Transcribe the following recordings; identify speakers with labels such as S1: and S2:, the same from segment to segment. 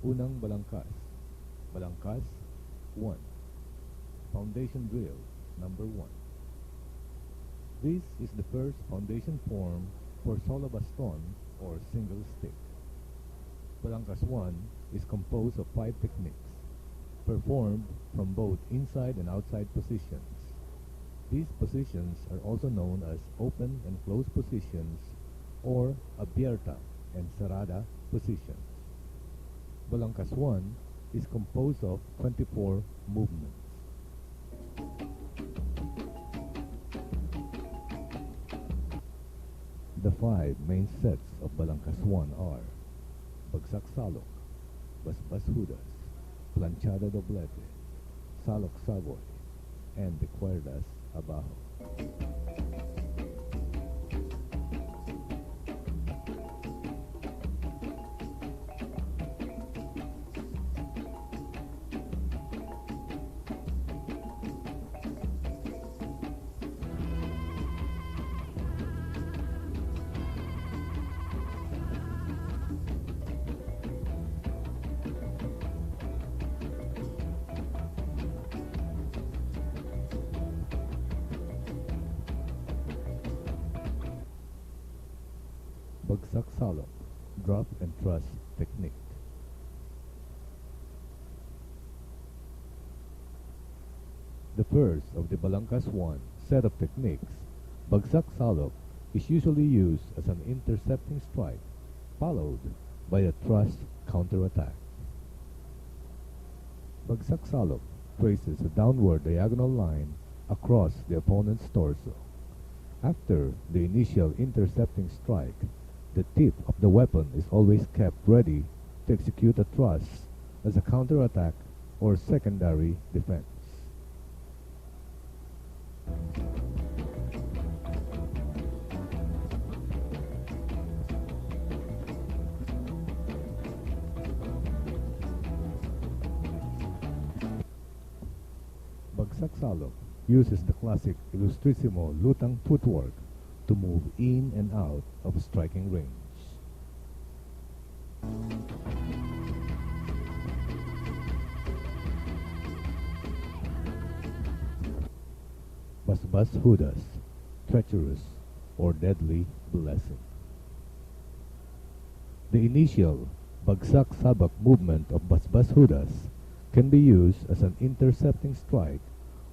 S1: Unang Balangkas. Balangkas 1. Foundation drill number 1. This is the first foundation form for solo baston or single stick. Balangkas 1 is composed of 5 techniques, performed from both inside and outside positions. These positions are also known as open and closed positions or abierta and cerrada positions. Balangkas 1 is composed of 24 movements. The 5 main sets of Balangkas 1 are Bagsak Salok, Basbas Hudas, Planchada Doblete, Salok Saboy, and the Cuerdas Abajo. Bagsak Salok, drop and thrust technique. The first of the Balangkas 1 set of techniques, Bagsak Salok, is usually used as an intercepting strike, followed by a thrust counterattack. Bagsak Salok traces a downward diagonal line across the opponent's torso. After the initial intercepting strike, the tip of the weapon is always kept ready to execute a thrust as a counterattack or secondary defense. Bagsak Salok uses the classic Illustrissimo lutang footwork to move in and out of striking range. Basbas Hudas, treacherous or deadly blessing. The initial Bagsak Sabak movement of Basbas Hudas can be used as an intercepting strike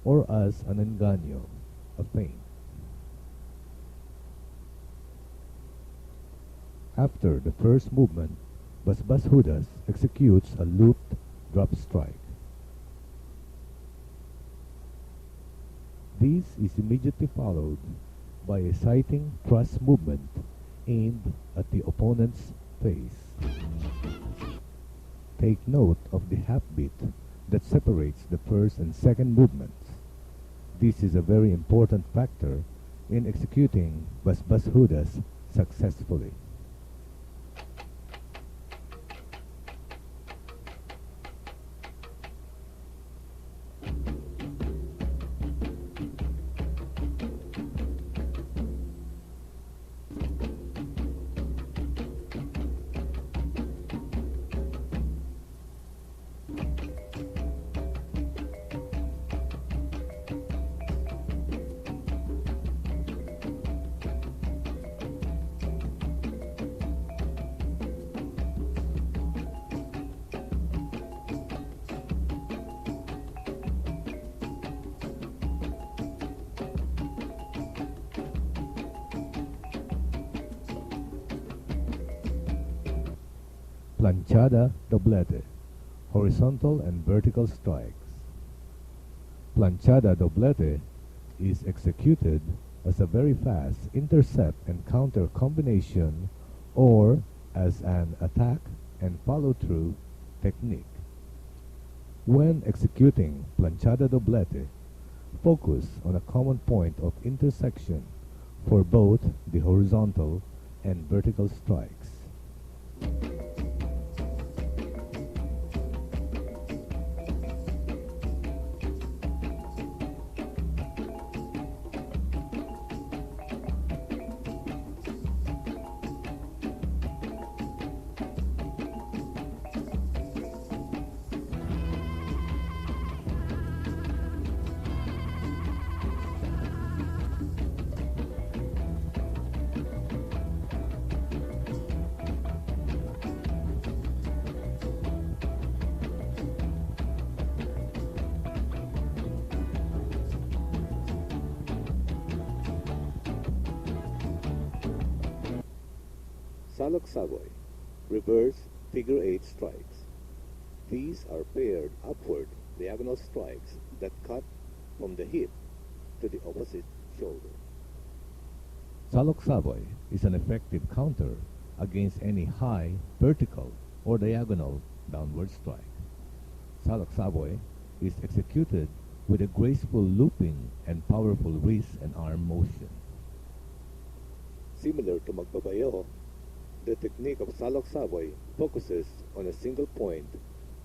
S1: or as an engaño, a feint. After the first movement, Basbas Hudas executes a looped drop strike. This is immediately followed by a sighting thrust movement aimed at the opponent's face. Take note of the half beat that separates the first and second movements. This is a very important factor in executing Basbas Hudas successfully. Planchada Doblete, horizontal and vertical strikes. Planchada Doblete is executed as a very fast intercept and counter combination or as an attack and follow-through technique. When executing Planchada Doblete, focus on a common point of intersection for both the horizontal and vertical strikes.
S2: Salok Savoy, reverse figure 8 strikes. These are paired upward diagonal strikes that cut from the hip to the opposite shoulder.
S1: Salok Savoy is an effective counter against any high, vertical, or diagonal downward strike. Salok Savoy is executed with a graceful looping and powerful wrist and arm motion.
S2: Similar to Magbabayo, the technique of Salok Savoy focuses on a single point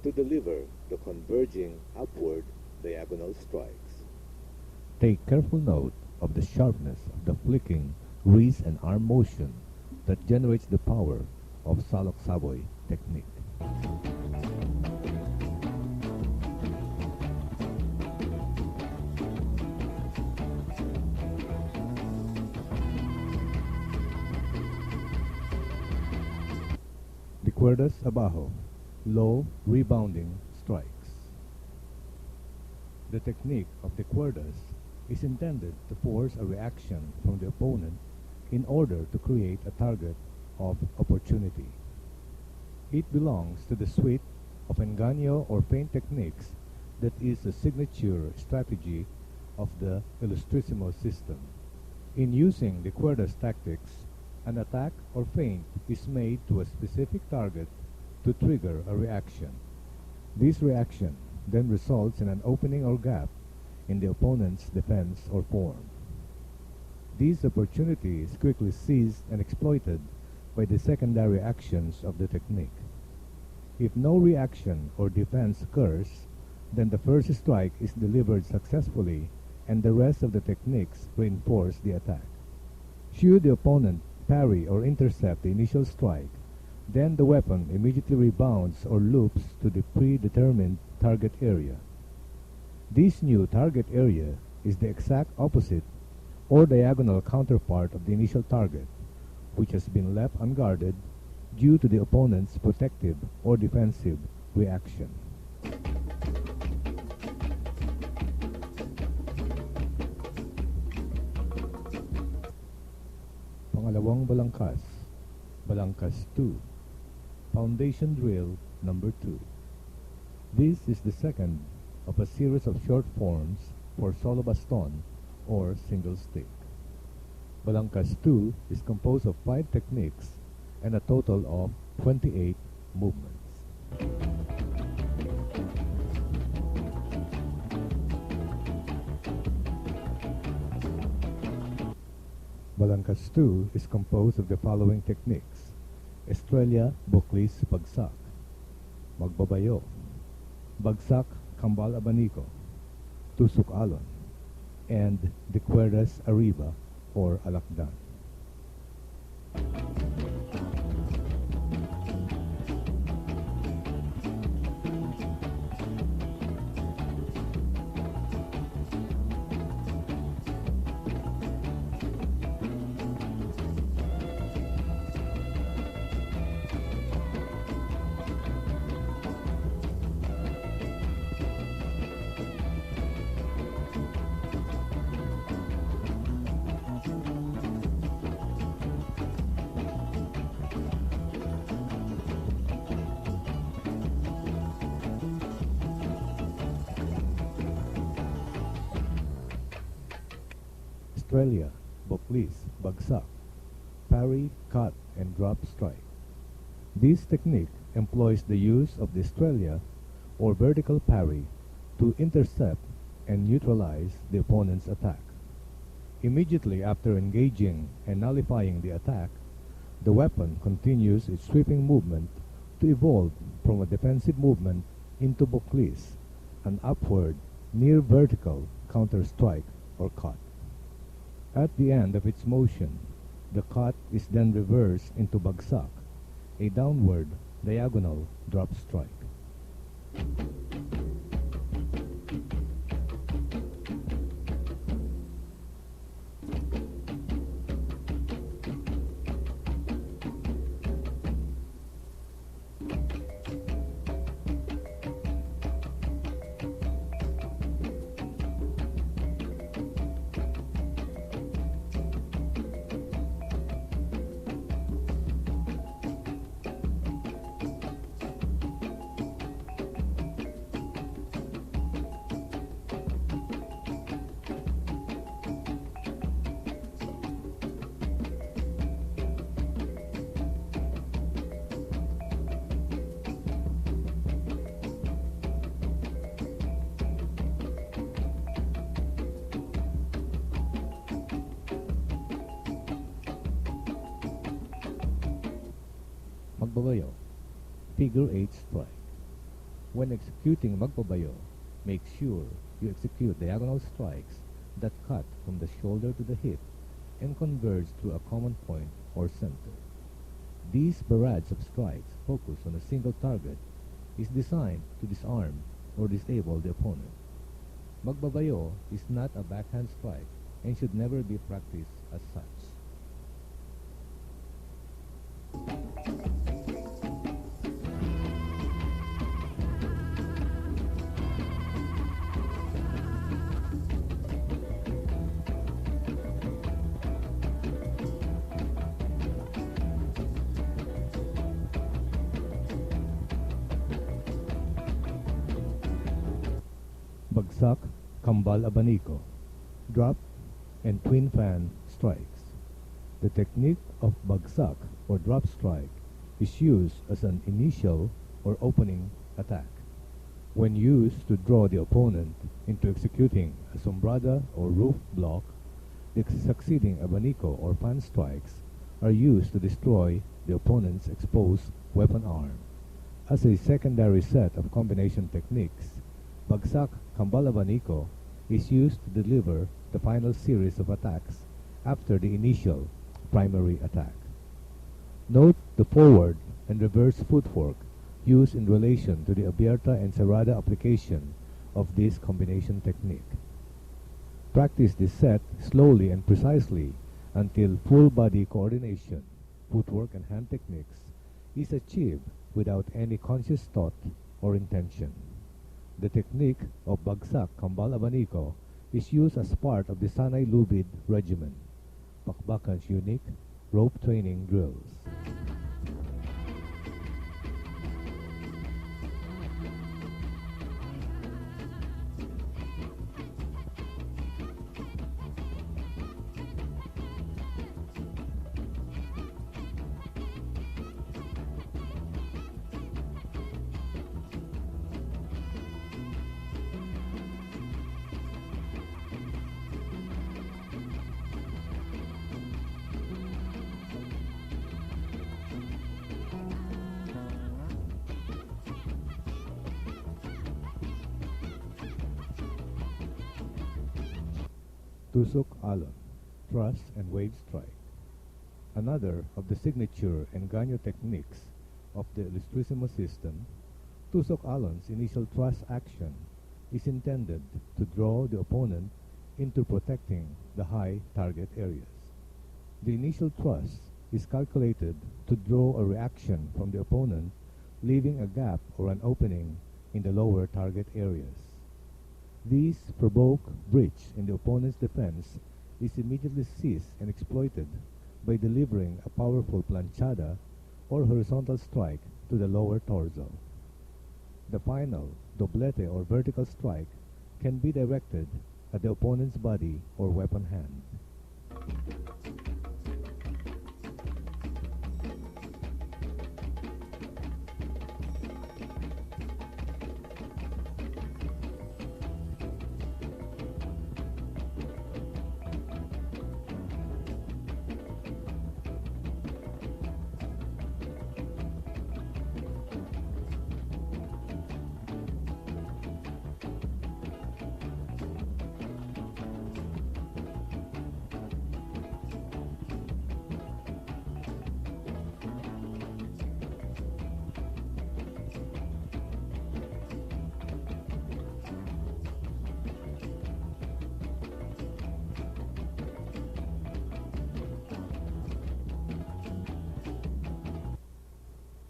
S2: to deliver the converging upward diagonal strikes.
S1: Take careful note of the sharpness of the flicking wrist and arm motion that generates the power of Salok Savoy technique. De cuerdas abajo, low rebounding strikes. The technique of de cuerdas is intended to force a reaction from the opponent in order to create a target of opportunity. It belongs to the suite of engaño or feint techniques that is the signature strategy of the Ilustrísimo system. In using de cuerdas tactics, an attack or feint is made to a specific target to trigger a reaction. This reaction then results in an opening or gap in the opponent's defense or form. These opportunities quickly seized and exploited by the secondary actions of the technique. If no reaction or defense occurs, then the first strike is delivered successfully and the rest of the techniques reinforce the attack. Should the opponent parry or intercept the initial strike, then the weapon immediately rebounds or loops to the predetermined target area. This new target area is the exact opposite or diagonal counterpart of the initial target, which has been left unguarded due to the opponent's protective or defensive reaction. Pangalawang balangkas, Balangkas 2, Foundation Drill number 2. This is the second of a series of short forms for solo baston or single stick. Balangkas 2 is composed of 5 techniques and a total of 28 movements. Balangkas 2 is composed of the following techniques: Estrella, Buklis, Bagsak, Magbabayo, Bagsak, Kambal Abanico, Tusuk Alon, and de cuerdas arriba or alakdan. Estrella, Buklis, Bagsak, parry, cut, and drop strike. This technique employs the use of the estrella or vertical parry to intercept and neutralize the opponent's attack. Immediately after engaging and nullifying the attack, the weapon continues its sweeping movement to evolve from a defensive movement into Buklis, an upward, near vertical counter strike or cut. At the end of its motion, the cut is then reversed into Bagsak, a downward diagonal drop strike. Magbabayo, figure 8 strike. When executing Magbabayo, make sure you execute diagonal strikes that cut from the shoulder to the hip and converge through a common point or center. These barrage of strikes focused on a single target is designed to disarm or disable the opponent. Magbabayo is not a backhand strike and should never be practiced as such. Bagsak, Kambal Abanico, drop and twin fan strikes. The technique of bagsak or drop strike is used as an initial or opening attack. When used to draw the opponent into executing a sombrada or roof block, the succeeding abanico or fan strikes are used to destroy the opponent's exposed weapon arm. As a secondary set of combination techniques, bagsak kambal abanico is used to deliver the final series of attacks after the initial primary attack. Note the forward and reverse footwork used in relation to the abierta and cerrada application of this combination technique. Practice this set slowly and precisely until full body coordination, footwork and hand techniques is achieved without any conscious thought or intention. The technique of bagsak kambal abanico is used as part of the Sanay Lubid regimen, Pakbakan's unique rope training drills. Tusok Alon, thrust and wave strike. Another of the signature engaño techniques of the Ilustrísimo system, Tusok Alon's initial thrust action is intended to draw the opponent into protecting the high target areas. The initial thrust is calculated to draw a reaction from the opponent, leaving a gap or an opening in the lower target areas. These provoke breach in the opponent's defense is immediately seized and exploited by delivering a powerful planchada or horizontal strike to the lower torso. The final doblete or vertical strike can be directed at the opponent's body or weapon hand.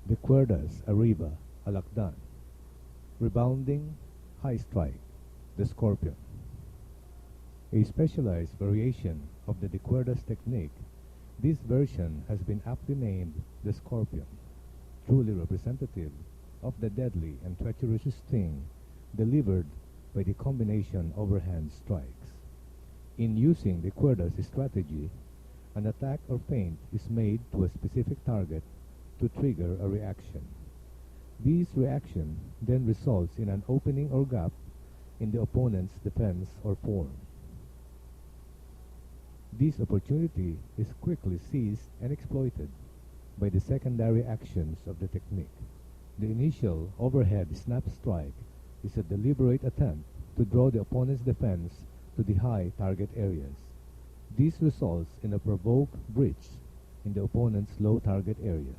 S1: De cuerdas arriba, alakdan. Rebounding, high strike, the scorpion. A specialized variation of the de cuerdas technique, this version has been aptly named the scorpion, truly representative of the deadly and treacherous sting delivered by the combination overhand strikes. In using the cuerdas strategy, an attack or feint is made to a specific target to trigger a reaction. This reaction then results in an opening or gap in the opponent's defense or form. This opportunity is quickly seized and exploited. by the secondary actions of the technique. The initial overhead snap strike is a deliberate attempt to draw the opponent's defense to the high target areas. This results in a provoked breach in the opponent's low target area.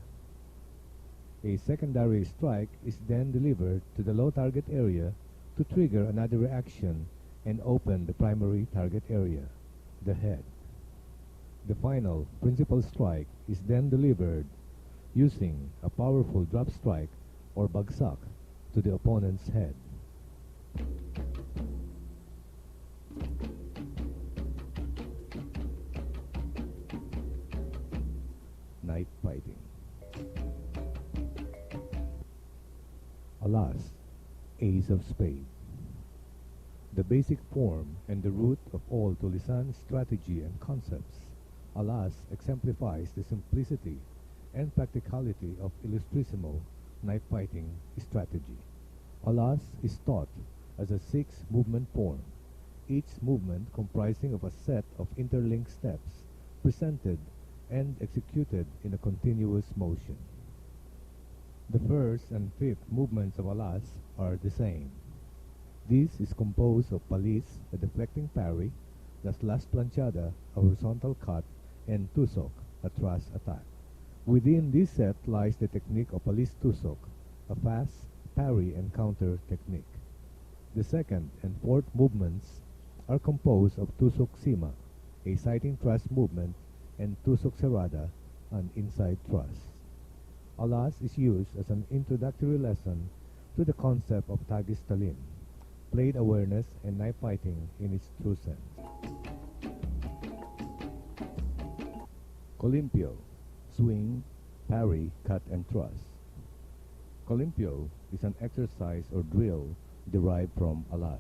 S1: A secondary strike is then delivered to the low target area to trigger another reaction and open the primary target area, the head. The final principal strike is then delivered using a powerful drop strike or bagsak to the opponent's head. Knife fighting. Alas, Ace of Spades. The basic form and the root of all Tulisan's strategy and concepts, Alas exemplifies the simplicity and practicality of Illustrissimo knife fighting strategy. Alas is taught as a 6-movement form, each movement comprising of a set of interlinked steps presented and executed in a continuous motion. The first and fifth movements of Alas are the same. This is composed of palis, a deflecting parry, las planchada, a horizontal cut, and tusok, a thrust attack. Within this set lies the technique of palis tusok, a fast parry and counter technique. The second and fourth movements are composed of tusok sima, a sighting thrust movement, and tusok serrada, an inside thrust. Alas is used as an introductory lesson to the concept of tagis talim, blade awareness and knife fighting in its true sense. Colimpio, swing, parry, cut, and thrust. Colimpio is an exercise or drill derived from Alas.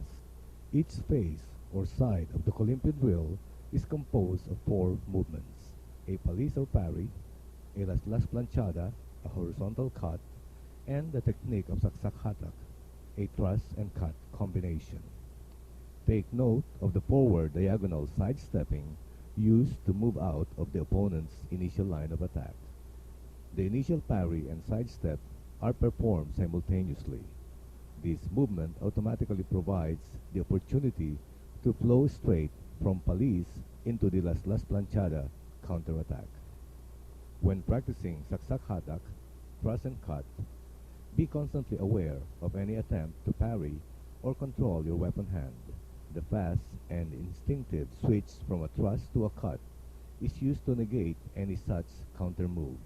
S1: Each face or side of the Colimpio drill is composed of 4 movements: a palis or parry, a las planchada, a horizontal cut, and the technique of saksak hatak, a thrust and cut combination. Take note of the forward diagonal sidestepping used to move out of the opponent's initial line of attack. The initial parry and sidestep are performed simultaneously. This movement automatically provides the opportunity to flow straight from palis into the las planchada counterattack. When practicing saksak hatak, thrust and cut, be constantly aware of any attempt to parry or control your weapon hand. The fast and instinctive switch from a thrust to a cut is used to negate any such counter move.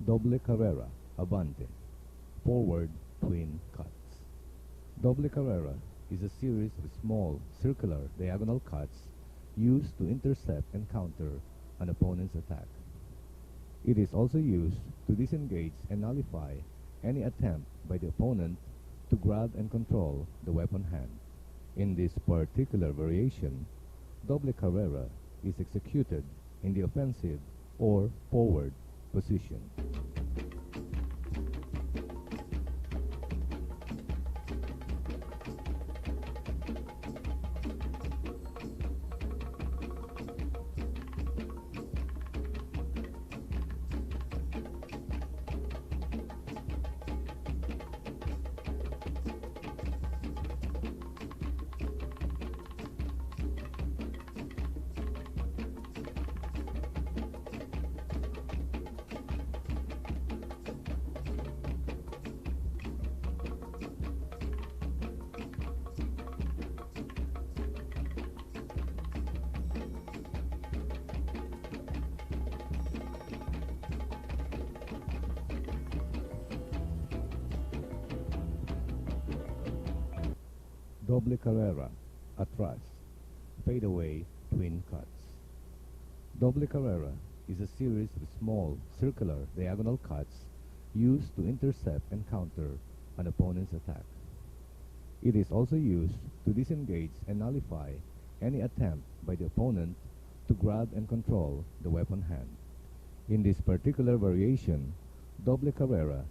S1: Doble carrera, avante, forward twin cuts. Doble carrera is a series of small circular diagonal cuts used to intercept and counter an opponent's attack. It is also used to disengage and nullify any attempt by the opponent to grab and control the weapon hand. In this particular variation, doble carrera is executed in the offensive or forward position. Doble carrera, a thrust, fadeaway twin cuts. Doble carrera is a series of small circular diagonal cuts used to intercept and counter an opponent's attack. It is also used to disengage and nullify any attempt by the opponent to grab and control the weapon hand. In this particular variation, doble carrera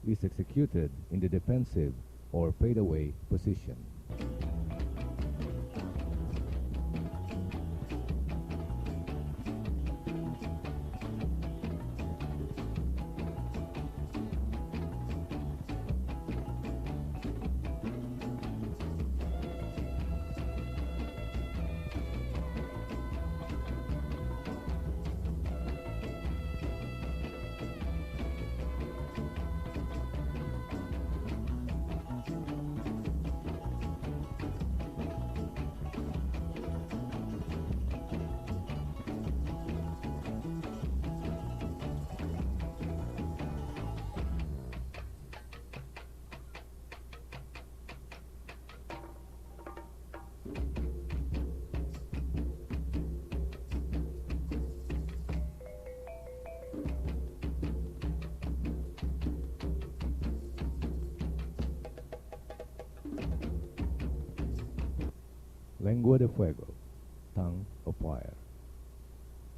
S1: is executed in the defensive or fadeaway position. Lengua de Fuego, Tongue of Fire.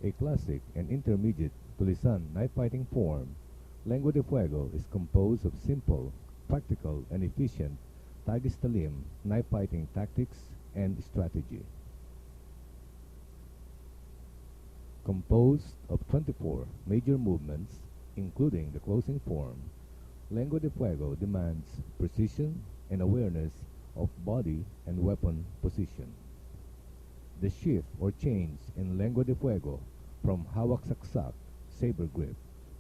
S1: A classic and intermediate Tulisan knife fighting form, Lengua de Fuego is composed of simple, practical, and efficient Tigris Talim knife fighting tactics and strategy. Composed of 24 major movements, including the closing form, Lengua de Fuego demands precision and awareness of body and weapon position. The shift or change in Lengua de Fuego from hawak saksak, saber grip,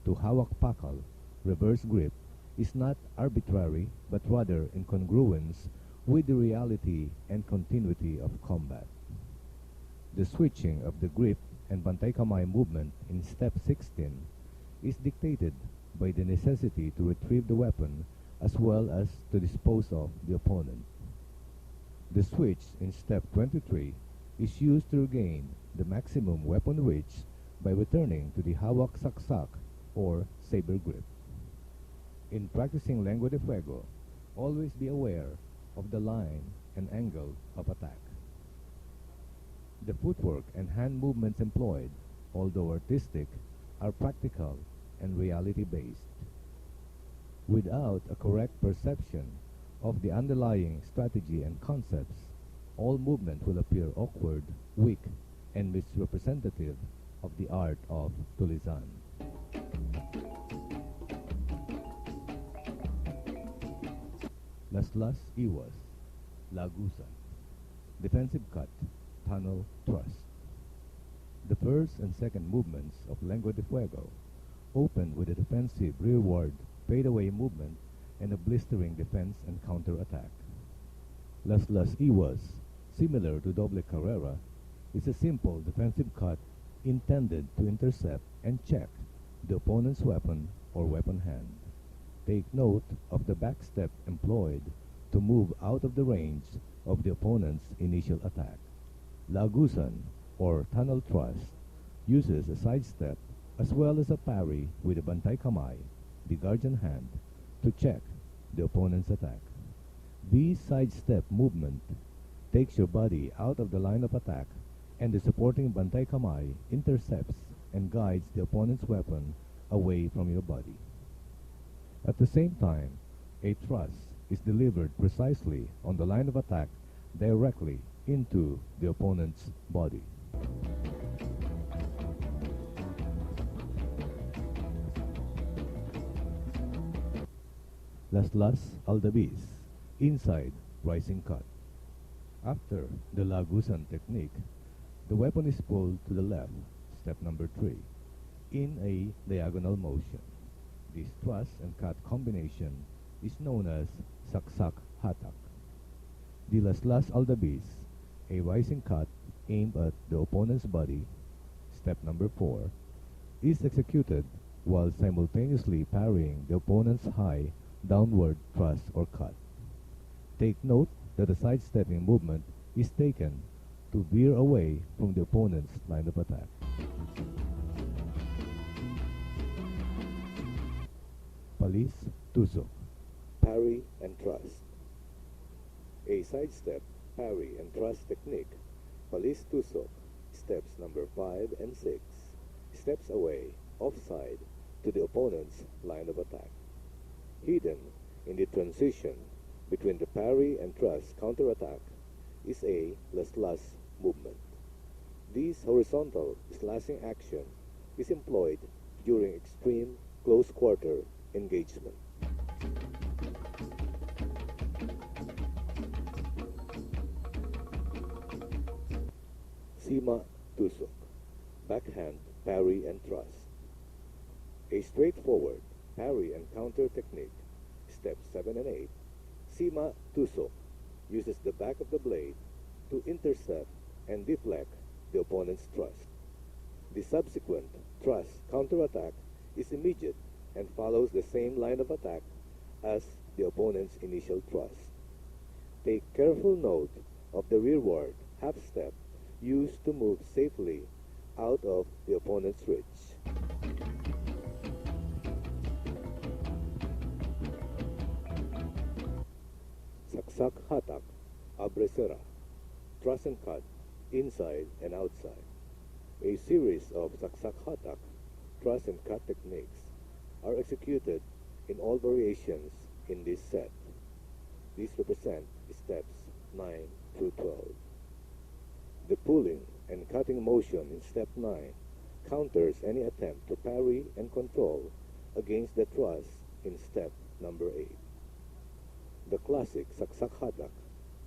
S1: to hawak pakal, reverse grip, is not arbitrary but rather in congruence with the reality and continuity of combat. The switching of the grip and bantay kamay movement in step 16 is dictated by the necessity to retrieve the weapon as well as to dispose of the opponent. The switch in step 23 is used to regain the maximum weapon reach by returning to the hawak saksak or saber grip. In practicing Lengua de Fuego, always be aware of the line and angle of attack. The footwork and hand movements employed, although artistic, are practical and reality-based. Without a correct perception of the underlying strategy and concepts, all movement will appear awkward, weak, and misrepresentative of the art of Tulisan. Laslas Iwas, Lagusan, defensive cut, tunnel thrust. The first and second movements of Lengua de Fuego open with a defensive rearward fadeaway movement and a blistering defense and counter-attack. Laslas Iwas, similar to doble carrera, is a simple defensive cut intended to intercept and check the opponent's weapon or weapon hand. Take note of the back step employed to move out of the range of the opponent's initial attack. Lagusan, or tunnel thrust, uses a sidestep as well as a parry with a bantay kamay, the guardian hand, to check the opponent's attack. This sidestep movement takes your body out of the line of attack, and the supporting bantay kamay intercepts and guides the opponent's weapon away from your body. At the same time, a thrust is delivered precisely on the line of attack directly into the opponent's body. Laslas Aldabis, inside rising cut. After the Lagusan technique, the weapon is pulled to the left, step number 3, in a diagonal motion. This thrust and cut combination is known as saksak hatak. The Laslas Aldabis, a rising cut aimed at the opponent's body, step number 4, is executed while simultaneously parrying the opponent's high downward thrust or cut. Take note that the sidestepping movement is taken to veer away from the opponent's line of attack. Palis tusok.
S2: Parry and thrust. A sidestep, parry, and thrust technique, palis tusok, steps number 5 and 6, steps away, offside, to the opponent's line of attack. Hidden in the transition between the parry and thrust counterattack is a laslas movement. This horizontal slashing action is employed during extreme close quarter engagement. Sima tusok, backhand, parry and thrust. A straightforward parry and counter technique, steps 7 and 8. Sima tusok uses the back of the blade to intercept and deflect the opponent's thrust. The subsequent thrust counterattack is immediate and follows the same line of attack as the opponent's initial thrust. Take careful note of the rearward half step used to move safely out of the opponent's reach. Saksak hatak, abresera, thrust and cut, inside and outside. A series of saksak hatak, thrust and cut techniques are executed in all variations in this set. These represent steps 9 through 12. The pulling and cutting motion in step 9 counters any attempt to parry and control against the thrust in step number 8. The classic saksak hatak,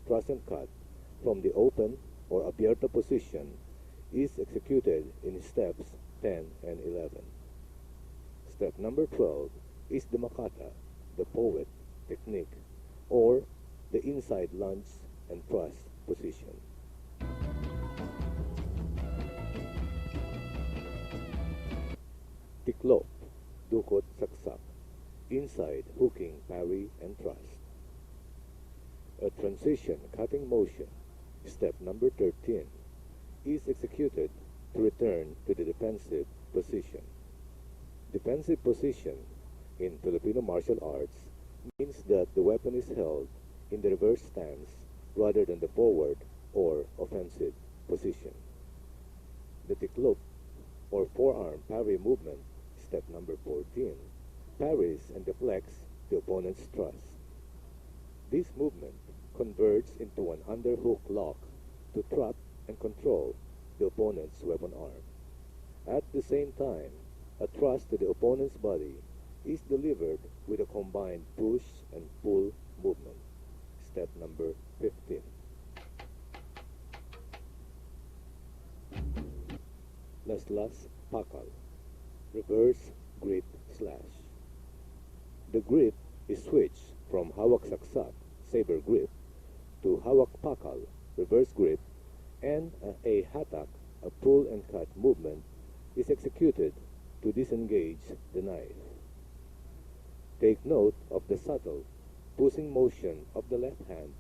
S2: thrust and cut, from the open or abierta position is executed in steps 10 and 11. Step number 12 is the makata, the poet technique, or the inside lunge and thrust position. Tiklop, dukot saksak, inside hooking, parry, and thrust. A transition cutting motion, step number 13, is executed to return to the defensive position. Defensive position in Filipino martial arts means that the weapon is held in the reverse stance rather than the forward or offensive position. The tiklop, or forearm parry movement, step number 14, parries and deflects the opponent's thrust. This movement converts into an underhook lock to trap and control the opponent's weapon arm. At the same time, a thrust to the opponent's body is delivered with a combined push and pull movement. Step number 15. Laslas pakal, reverse grip slash. The grip is switched from hawak saksak, saber grip, to hawak pakal, reverse grip, and a hatak, a pull and cut movement, is executed to disengage the knife. Take note of the subtle pushing motion of the left hand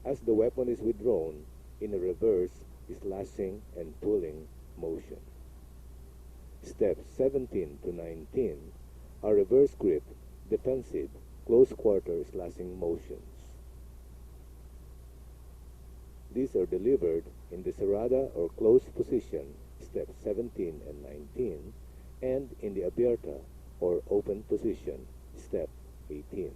S2: as the weapon is withdrawn in a reverse slashing and pulling motion. Steps 17 to 19 are reverse grip, defensive, close quarter slashing motions. These are delivered in the serrada or close position, steps 17 and 19, and in the abierta or open position, step 18.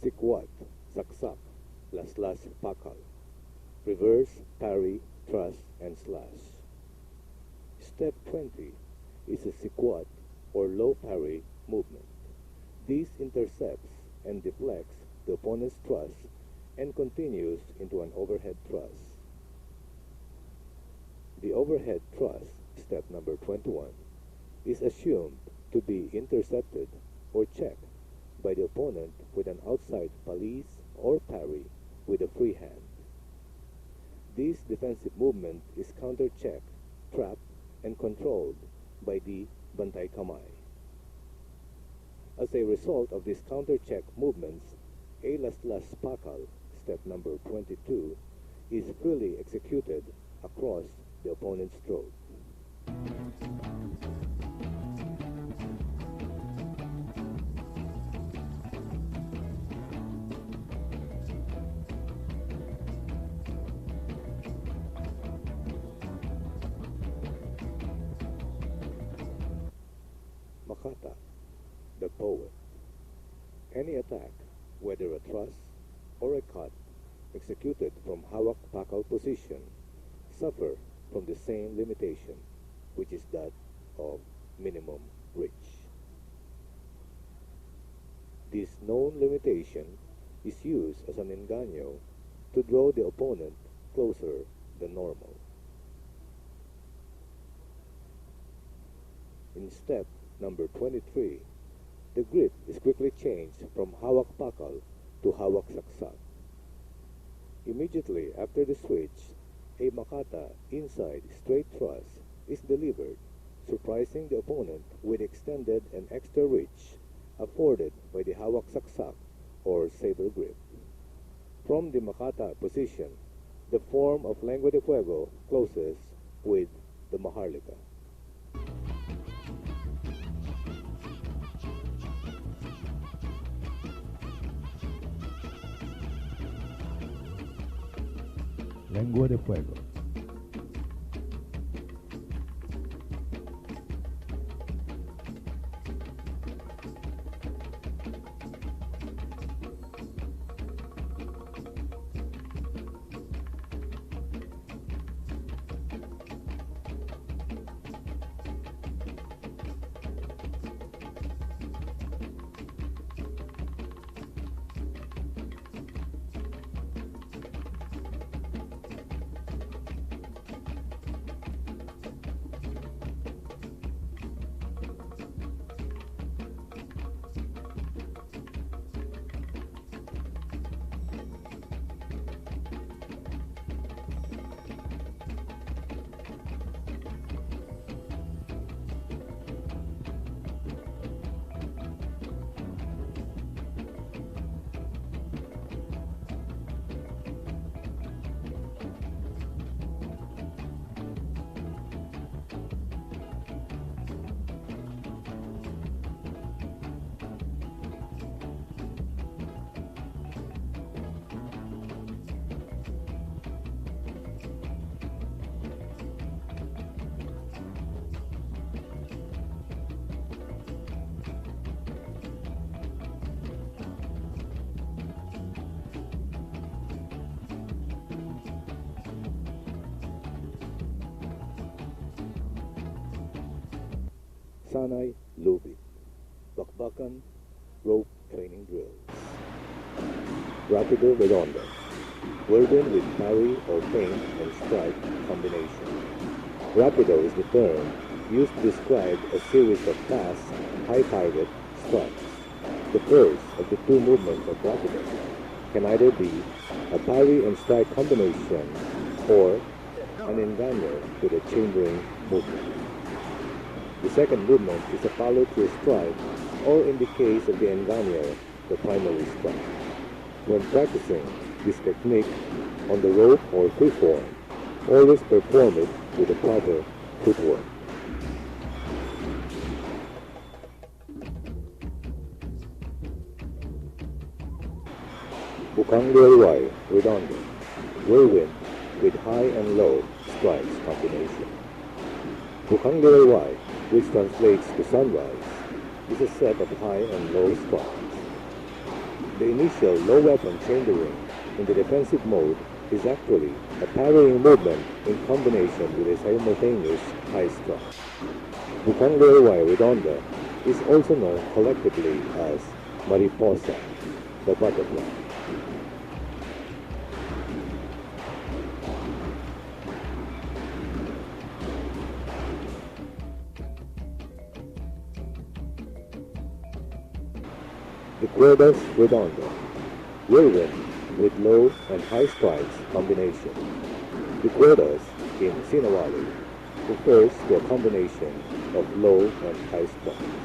S2: Sikwat, saksak, laslas pakal, reverse, parry, thrust, and slash. Step 20 is a sikwat or low parry movement. This intercepts and deflects the opponent's thrust and continues into an overhead thrust. The overhead thrust, step number 21, is assumed to be intercepted or checked by the opponent with an outside palise or parry with a free hand. This defensive movement is counter-checked, trapped, and controlled by the bantay kamay. As a result of these counter-check movements, a laslas pakal, step number 22, is freely executed across the opponent's throat. Makata, the poet. Any attack, whether a thrust or a cut, executed from hawak pakal position, suffer from the same limitation, which is that of minimum reach. This known limitation is used as an engaño to draw the opponent closer than normal. In step number 23, the grip is quickly changed from hawak pakal to hawak saksak. Immediately after the switch, a makata inside straight thrust is delivered, surprising the opponent with extended and extra reach afforded by the hawak saksak or saber grip. From the makata position, the form of lengua de fuego closes with the maharlika.
S1: Lengua de fuego.
S2: Sanay Lubid, Bakbakan rope training drills. Rapido Redondo, whirlwind with parry or feint and strike combination. Rapido is the term used to describe a series of fast, high-target strikes. The first of the two movements of Rapido can either be a parry and strike combination or an engaño to the chambering movement. The second movement is a follow-through strike, or in the case of the engaño, the primary strike. When practicing this technique on the rope or freeform, always perform it with the proper footwork. Bukang Lualway Redondo, whirlwind with high and low strikes combination. Bukang Lualway, which translates to sunrise, is a set of high and low strikes. The initial low weapon chambering in the defensive mode is actually a parrying movement in combination with a simultaneous high strike. Bukang Lualway Redondo is also known collectively as Mariposa, the butterfly. The Cuerdas Redondo, whirlwind with low and high strikes combination. The Cuerdas in Sinawali refers to a combination of low and high strikes.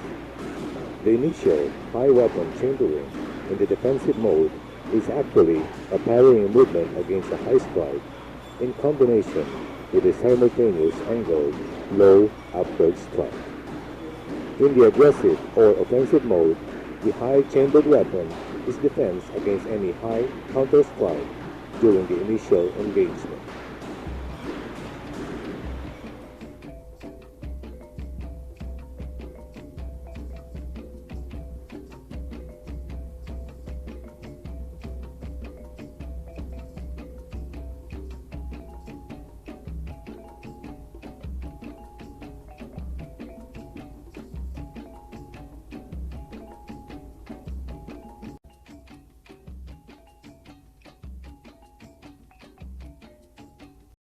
S2: The initial high weapon chambering in the defensive mode is actually a parrying movement against a high strike in combination with a simultaneous angled low upward strike. In the aggressive or offensive mode, the high chambered weapon is defense against any high counter strike during the initial engagement.